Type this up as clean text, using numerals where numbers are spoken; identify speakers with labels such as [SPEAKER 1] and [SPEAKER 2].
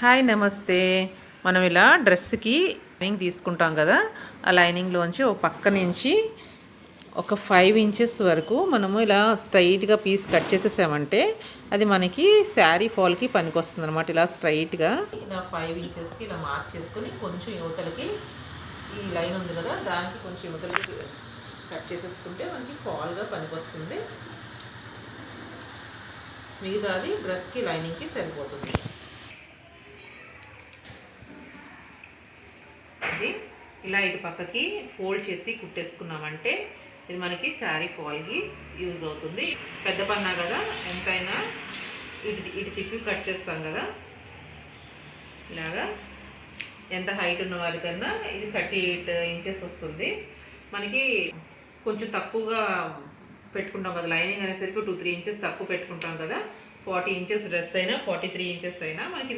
[SPEAKER 1] Hi నమస్తే. మనం ఇలా డ్రెస్కి లైనింగ్ తీసుకుంటాం కదా, ఆ లైనింగ్లోంచి ఒక పక్క నుంచి ఒక 5 ఇంచెస్ వరకు మనము ఇలా స్ట్రైట్గా పీస్ కట్ చేసేసామంటే అది మనకి శారీ ఫాల్కి పనికి వస్తుంది అనమాట. ఇలా స్ట్రైట్గా ఇలా 5 ఇంచెస్కి ఇలా మార్క్ చేసుకొని కొంచెం యువతలకి ఈ లైన్ ఉంది కదా, దానికి కొంచెం యువతలకి కట్ చేసేసుకుంటే మనకి ఫాల్గా పనికి వస్తుంది. మిగతాది డ్రెస్కి లైనింగ్కి సరిపోతుంది. ఇలా ఇటు పక్కకి ఫోల్డ్ చేసి కుట్టేసుకున్నామంటే ఇది మనకి శారీ ఫాల్కి యూజ్ అవుతుంది. పెద్ద పన్నా కదా, ఎంతైనా ఇటు తిప్పి కట్ చేస్తాం కదా, ఇలాగా ఎంత హైట్ ఉన్న వారికన్నా ఇది 38 ఇంచెస్ వస్తుంది. మనకి కొంచెం తక్కువగా పెట్టుకుంటాం కదా, లైనింగ్ అనేసరికి 2-3 ఇంచెస్ తక్కువ పెట్టుకుంటాం కదా. 40 ఇంచెస్ డ్రెస్ అయినా 43 ఇంచెస్ అయినా మనకి